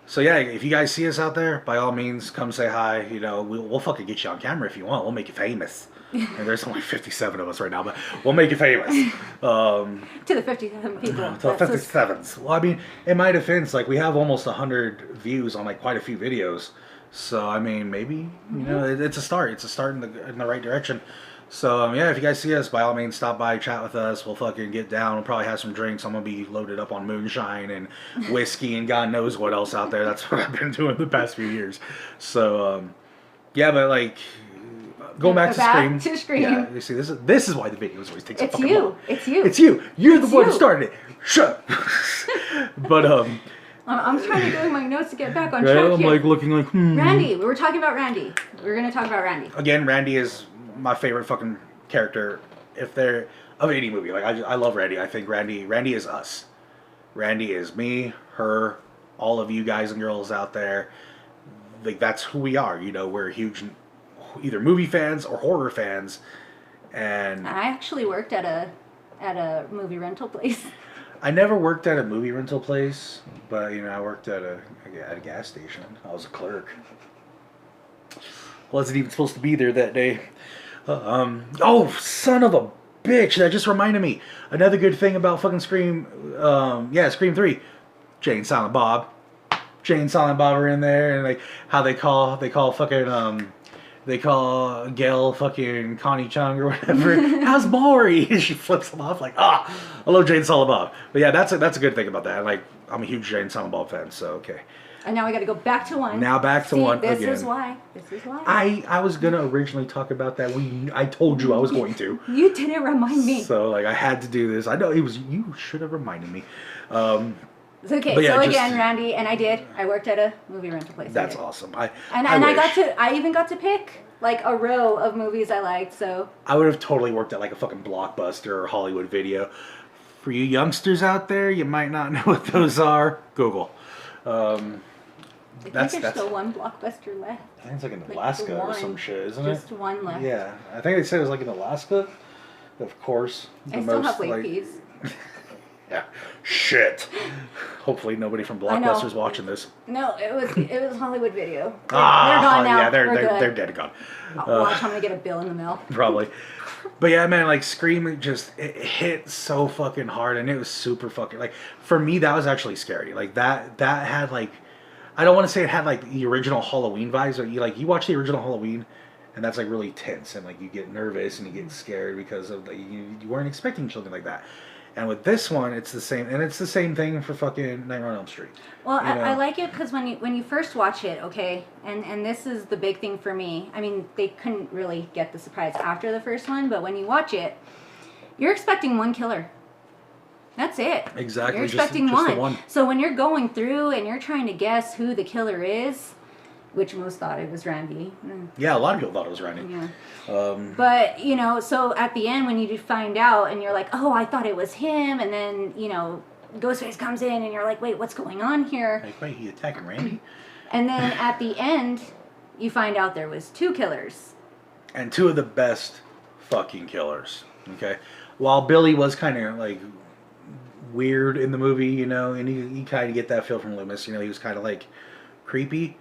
So yeah, if you guys see us out there, by all means, come say hi. You know, we'll fucking get you on camera if you want. We'll make you famous. And there's only 57 of us right now, but we'll make you famous. To the 57 people. To the 57s. Well, I mean, in my defense, like we have almost 100 views on like quite a few videos. So I mean, maybe you know, it's a start. It's a start in the right direction. So yeah, if you guys see us, by all means, stop by, chat with us. We'll fucking get down. We'll probably have some drinks. I'm gonna be loaded up on moonshine and whiskey and God knows what else out there. That's what I've been doing the past few years. So yeah, but like going back to Scream. Yeah, you see, this is why the videos always take so fucking long. It's you. It's you. You're the one who started it. Shut. But I'm trying to go in my notes to get back on right, track I'm here. like looking like Randy. We were talking about Randy. We're gonna talk about Randy. Again, Randy is my favorite fucking character if they're of any movie. Like I love Randy. I think Randy is us. Randy is me, her, all of you guys and girls out there. Like that's who we are. You know, we're huge either movie fans or horror fans. And I actually worked at a movie rental place. I never worked at a movie rental place, but you know, I worked at a gas station. I was a clerk. Wasn't even supposed to be there that day. Oh, son of a bitch! That just reminded me. Another good thing about fucking Scream. Scream 3. Jay and Silent Bob. Jay and Silent Bob are in there, and like how they call fucking they call Gail fucking Connie Chung or whatever. How's Maury? She flips them off like, I love Jay and Silent Bob. But yeah, that's a good thing about that. Like I'm a huge Jay and Silent Bob fan, so okay. And now we got to go back to 1. Now back to 1 this again. This is why. I was gonna originally talk about that. I told you I was going to. You didn't remind me. So like I had to do this. I know it was you. Should have reminded me. It's okay. Yeah, again, Randy, and I worked at a movie rental place. That's awesome. I even got to pick like a row of movies I liked. So I would have totally worked at like a fucking Blockbuster or Hollywood Video. For you youngsters out there, you might not know what those are. Google. I think there's still one Blockbuster left. I think it's like in Alaska or some shit, isn't it? Just one left. Yeah, I think they said it was like in Alaska. Of course. I still have late fees. Yeah. Shit. Hopefully nobody from Blockbuster's watching this. No, it was Hollywood Video. They're gone now. Yeah, they're dead and gone. Watch, I'm gonna get a bill in the mail. Probably. But yeah, man, like Scream, it hit so fucking hard, and it was super fucking like for me that was actually scary. Like that had like, I don't want to say it had like the original Halloween vibes, but you watch the original Halloween, and that's like really tense, and like you get nervous and you get scared because of like, you weren't expecting something like that. And with this one, it's the same, and it's the same thing for fucking Nightmare on Elm Street. Well, I like it because when you first watch it, okay, and this is the big thing for me. I mean, they couldn't really get the surprise after the first one, but when you watch it, you're expecting one killer. That's it. Exactly. You're expecting just the one. So when you're going through and you're trying to guess who the killer is, which most thought it was Randy. Yeah, a lot of people thought it was Randy. Yeah. But, so at the end when you find out and you're like, oh, I thought it was him, and then, Ghostface comes in and you're like, wait, what's going on here? Like, wait, he attacking Randy? And then at the end, you find out there was 2 killers. And 2 of the best fucking killers, okay? While Billy was kind of, like, weird in the movie, and you kind of get that feel from Loomis, he was kind of, like, creepy.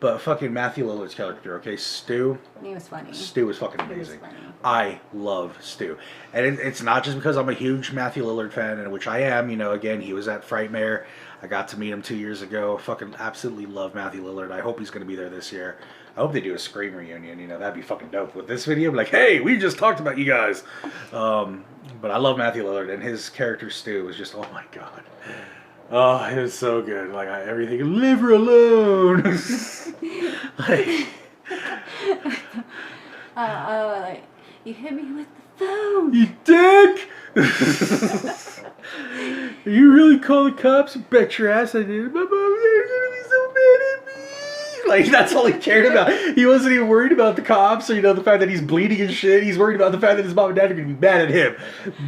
But fucking Matthew Lillard's character, okay, Stu. He was funny. Stu is fucking He was amazing. funny. I love Stu. And it's not just because I'm a huge Matthew Lillard fan, and which I am. You know, again, he was at Frightmare. I got to meet him 2 years ago. Fucking absolutely love Matthew Lillard. I hope he's going to be there this year. I hope they do a Scream reunion. You know, that'd be fucking dope. With this video, I'm like, hey, we just talked about you guys. But I love Matthew Lillard, and his character Stu was just, oh my god. Oh, it was so good. Like, everything, leave her alone. Like, like, you hit me with the phone. you dick! You really call the cops? Bet your ass I did. My mom, they're gonna be so mad at me. Like, that's all he cared about. He wasn't even worried about the cops or, you know, the fact that he's bleeding and shit. He's worried about the fact that his mom and dad are gonna be mad at him.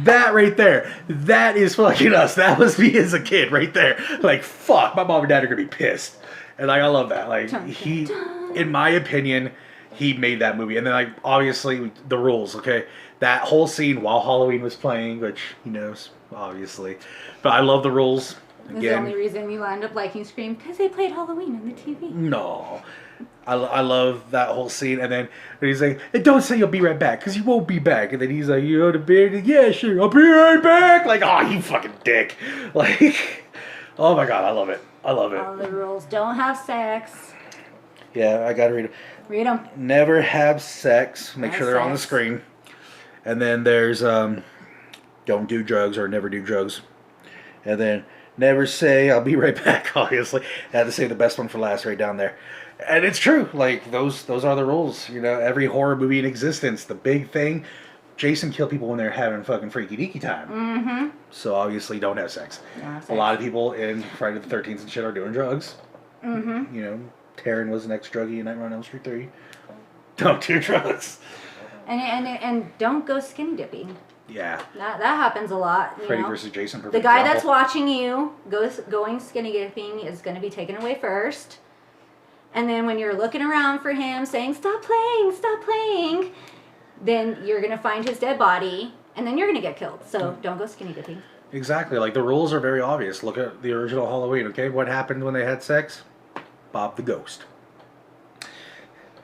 That right there, that is fucking us. That was me as a kid right there. Like, fuck, my mom and dad are gonna be pissed. And, like, I love that. Like, he, in my opinion, he made that movie. And then, like, obviously, the rules, okay? That whole scene while Halloween was playing, which he knows, obviously. But I love the rules. That's the only reason you wound up liking Scream, because they played Halloween on the TV. No. I love that whole scene. And then he's like, hey, don't say you'll be right back, because you won't be back. And then he's like, you know the beard? Yeah, sure, I'll be right back. Like, oh, you fucking dick. Like, oh my god, I love it. I love it. All the rules. Don't have sex. Yeah, I gotta read them. Read them. Never have sex. Make sure they're on the sex. screen. And then there's don't do drugs or never do drugs. And then never say I'll be right back, obviously. I had to say the best one for last right down there. And it's true. Like, those are the rules. You know, every horror movie in existence, the big thing, Jason killed people when they're having fucking freaky deaky time. Mm-hmm. So obviously don't have sex. Don't have sex. A lot of people in Friday the 13th and shit are doing drugs. Mm-hmm. You know, Taryn was an ex-druggie in Nightmare on Elm Street 3. Don't do drugs. And don't go skinny dipping. Yeah. That happens a lot. You Freddy know? versus Jason. The perfect guy example. that's watching you going skinny dipping is going to be taken away first. And then when you're looking around for him saying, stop playing, then you're going to find his dead body, and then you're going to get killed. So don't go skinny dipping. Exactly. Like, the rules are very obvious. Look at the original Halloween, okay? What happened when they had sex? Bob the Ghost.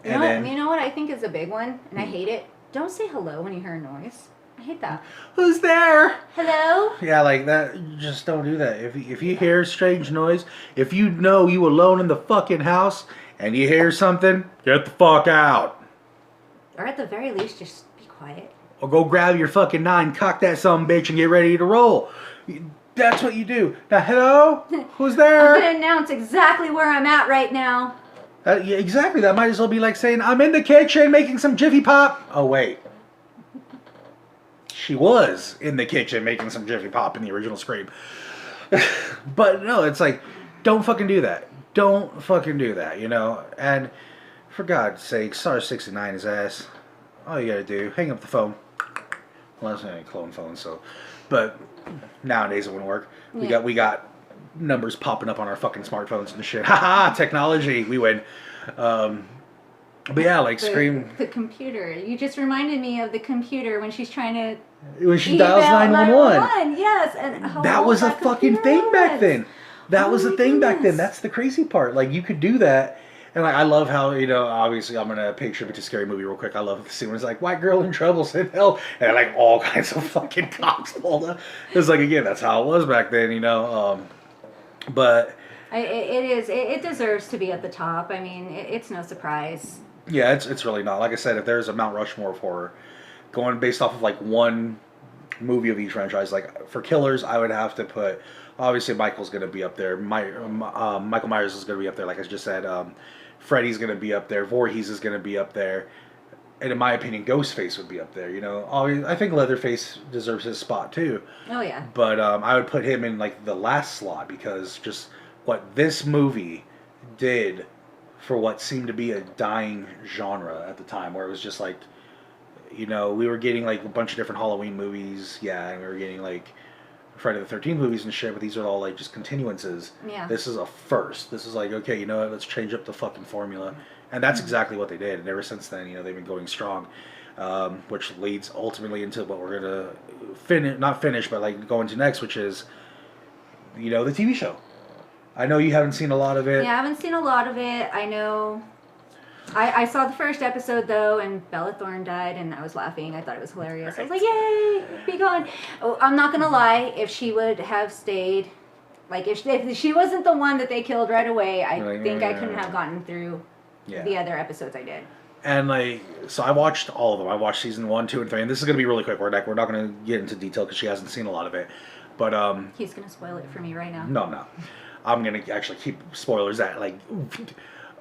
You know what I think is a big one, and I hate it? Don't say hello when you hear a noise. I hate that. Who's there? Hello? Yeah, like that. Just don't do that. If you hear strange noise, if you know you alone in the fucking house and you hear something, get the fuck out. Or at the very least, just be quiet. Or go grab your fucking 9, cock that sumbitch, and get ready to roll. That's what you do. Now, hello? Who's there? I'm going to announce exactly where I'm at right now. Yeah, exactly. That might as well be like saying, I'm in the kitchen making some Jiffy Pop. Oh, wait. She was in the kitchen making some Jiffy Pop in the original Scream. But no, it's like, don't fucking do that. Don't fucking do that, you know? And for God's sake, Star 69 his ass. All you gotta do, hang up the phone. Well, that's not a clone phone, so. But nowadays it wouldn't work. Yeah. We got numbers popping up on our fucking smartphones and shit. Haha, technology, we win. But yeah, like Scream. The computer. You just reminded me of the computer when she's trying to. When she dials 911. Yes, and how That was a that fucking computer thing back was. then. That Oh was the my thing back then. goodness. That's the crazy part. Like, you could do that. And like, I love how, you know, obviously I'm gonna pay tribute to Scary Movie real quick. I love the scene where it's like, white girl in trouble, send help, and like all kinds of fucking cops pulled up. It's like, again, that's how it was back then, you know. But It deserves to be at the top. I mean, it's no surprise. yeah, it's really not. Like I said, if there's a Mount Rushmore of horror, going based off of like one movie of each franchise, like for Killers, I would have to put, obviously Michael's going to be up there. Michael Myers is going to be up there, like I just said. Freddy's going to be up there. Voorhees is going to be up there. And in my opinion, Ghostface would be up there. You know, I think Leatherface deserves his spot too. Oh yeah. But I would put him in like the last slot because just what this movie did for what seemed to be a dying genre at the time, where it was just like, you know, we were getting like a bunch of different Halloween movies, yeah, and we were getting like Friday the 13th movies and shit, but these are all like just continuances. Yeah. This is a first. This is like, okay, you know what, let's change up the fucking formula. And that's exactly what they did. And ever since then, you know, they've been going strong. Which leads ultimately into what we're going to not finish, but like go into next, which is, you know, the TV show. I know you haven't seen a lot of it. Yeah, I haven't seen a lot of it. I know. I saw the first episode though, and Bella Thorne died, and I was laughing. I thought it was hilarious. I was like, "Yay, be gone!" Oh, I'm not gonna lie. If she would have stayed, like if she wasn't the one that they killed right away, I think I couldn't have gotten through the other episodes I did. And like, so I watched all of them. I watched season 1, 2, and 3, and this is gonna be really quick. We're not gonna get into detail because she hasn't seen a lot of it. But he's gonna spoil it for me right now. No, I'm gonna actually keep spoilers at like.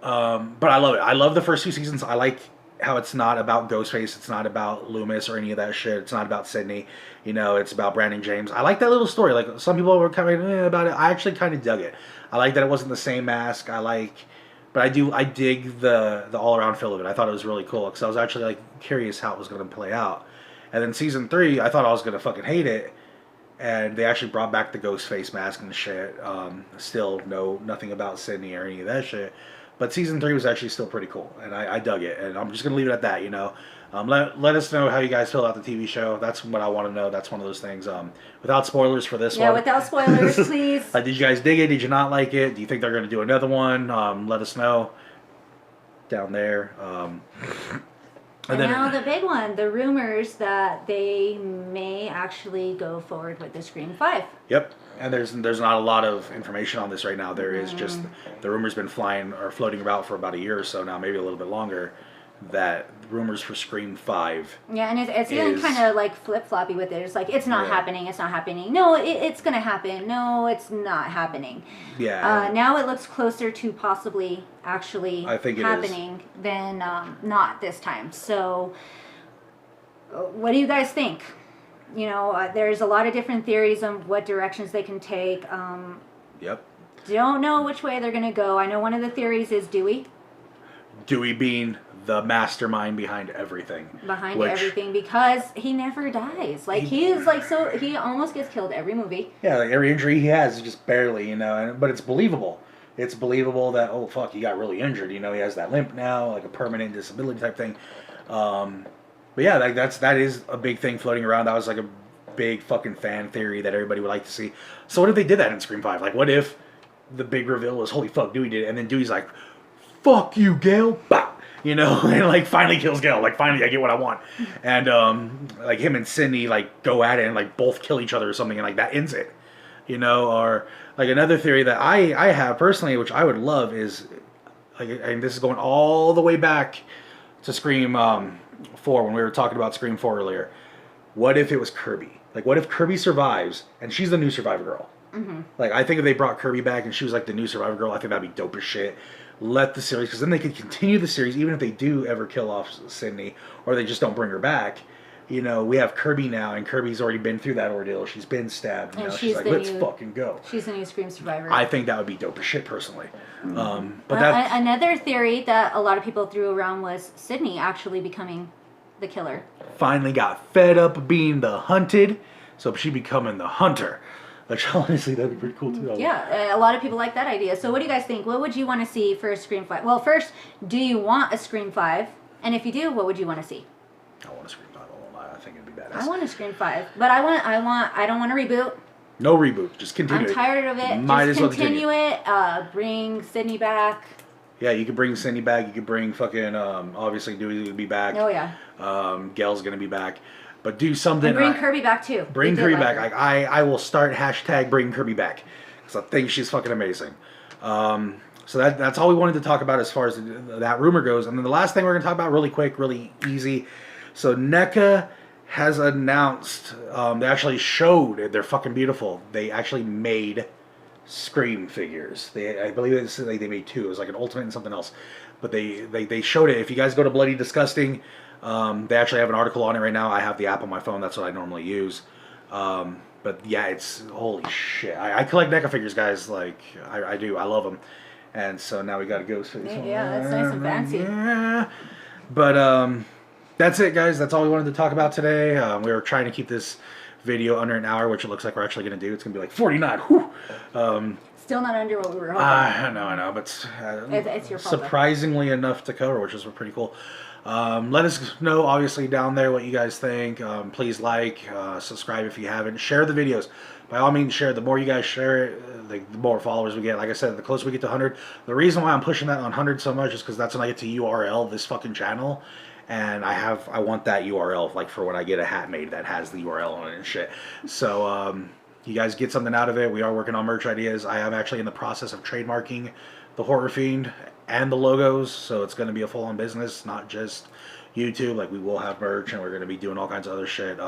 But I love it. I love the first 2 seasons. I like how it's not about Ghostface. It's not about Loomis or any of that shit. It's not about Sydney. You know, it's about Brandon James. I like that little story. Like, some people were kind of about it. I actually kind of dug it. I like that it wasn't the same mask. But I dig the all around feel of it. I thought it was really cool because I was actually like curious how it was going to play out. And then season 3, I thought I was going to fucking hate it. And they actually brought back the Ghostface mask and shit. Still nothing about Sydney or any of that shit. But season 3 was actually still pretty cool, and I dug it. And I'm just gonna leave it at that, you know. Let us know how you guys feel about the TV show. That's what I want to know. That's one of those things. Without spoilers for this one. Yeah, without spoilers, please. Did you guys dig it? Did you not like it? Do you think they're gonna do another one? Let us know down there. And then, now the big one, the rumors that they may actually go forward with the Scream 5. Yep. And there's not a lot of information on this right now. There is just the rumors been floating about for about a year or so now, maybe a little bit longer. That rumors for Scream 5. Yeah, and it's even kind of like flip-floppy with it. It's like, it's not happening, it's not happening. No, it's going to happen. No, it's not happening. Yeah. Now it looks closer to possibly actually happening than not this time. So, what do you guys think? You know, there's a lot of different theories on what directions they can take. Yep. Don't know which way they're going to go. I know one of the theories is Dewey. Dewey being the mastermind behind everything. Everything, because he never dies. Like, he is like, so he almost gets killed every movie. Yeah, like every injury he has is just barely, you know, but it's believable. It's believable that, oh fuck, he got really injured, you know, he has that limp now, like a permanent disability type thing. But yeah, like that is a big thing floating around. That was like a big fucking fan theory that everybody would like to see. So what if they did that in Scream 5? Like, what if the big reveal was, holy fuck, Dewey did it, and then Dewey's like, fuck you, Gale, bah! You know, and like finally kills Gale. Like, finally I get what I want. And like him and Sydney like go at it and like both kill each other or something, and like that ends it. You know, or like another theory that I have personally, which I would love, is like, and this is going all the way back to Scream 4 when we were talking about Scream 4 earlier. What if it was Kirby? Like, what if Kirby survives and she's the new Survivor girl? Mm-hmm. Like, I think if they brought Kirby back and she was like the new Survivor girl, I think that'd be dope as shit. Let the series, because then they could continue the series even if they do ever kill off Sydney or they just don't bring her back. You know, we have Kirby now, and Kirby's already been through that ordeal. She's been stabbed. You know, she's like, let's fucking go. She's the new Scream Survivor. I think that would be dope as shit, personally. But another theory that a lot of people threw around was Sydney actually becoming the killer. Finally got fed up of being the hunted, so she becoming the hunter. Which, honestly, that'd be pretty cool, too. Yeah, a lot of people like that idea. So what do you guys think? What would you want to see for a Scream 5? Well, first, do you want a Scream 5? And if you do, what would you want to see? I want a Scream 5. I think it'd be badass. I want a Scream 5. But I don't want a reboot. No reboot. Just continue it. I'm tired of it. Might as well continue it. Bring Sydney back. Yeah, you could bring Sydney back. You could bring fucking, obviously, Dewey would be back. Oh, yeah. Gail's going to be back. But do something. And bring Kirby back, too. Bring Kirby back. I will start hashtag bring Kirby back. Because I think she's fucking amazing. So that's all we wanted to talk about as far as that rumor goes. And then the last thing we're going to talk about really quick, really easy. So NECA has announced, they actually showed, they're fucking beautiful. They actually made Scream figures. I believe they made 2. It was like an Ultimate and something else. But they showed it. If you guys go to Bloody Disgusting, they actually have an article on it right now. I have the app on my phone. That's what I normally use. But yeah, it's holy shit. I collect NECA figures, guys. Like, I do. I love them. And so now we got a Ghostface. Yeah, that's nice and fancy. Yeah. But that's it, guys. That's all we wanted to talk about today. We were trying to keep this video under an hour, which it looks like we're actually going to do. It's going to be like 49. Whew. Still not under what we were hoping. I know, but It's your fault, though. surprisingly enough to cover, which is pretty cool. Let us know, obviously, down there what you guys think. Please like, subscribe if you haven't. Share the videos. By all means, share. The more you guys share it, the more followers we get. Like I said, the closer we get to 100. The reason why I'm pushing that on 100 so much is because that's when I get to URL this fucking channel. And I want that URL, like, for when I get a hat made that has the URL on it and shit. So, you guys get something out of it. We are working on merch ideas. I am actually in the process of trademarking the Horror Fiend and the logos, so it's going to be a full-on business, not just YouTube. Like, we will have merch, and we're going to be doing all kinds of other shit.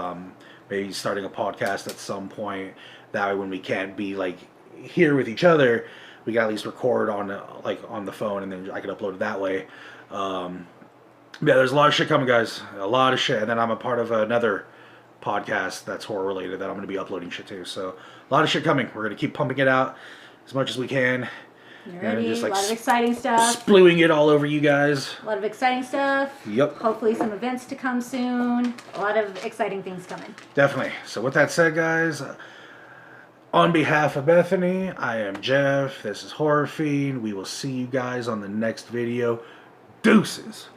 Maybe starting a podcast at some point. That way, when we can't be, like, here with each other, we can at least record on the phone, and then I can upload it that way. Yeah, there's a lot of shit coming, guys. A lot of shit. And then I'm a part of another podcast that's horror related that I'm going to be uploading shit to. So a lot of shit coming. We're going to keep pumping it out as much as we can. You're ready. Just, like, a lot of exciting stuff. Splewing it all over you guys. A lot of exciting stuff. Yep. Hopefully some events to come soon. A lot of exciting things coming. Definitely. So with that said, guys, on behalf of Bethany, I am Jeff. This is Horror Fiend. We will see you guys on the next video. Deuces.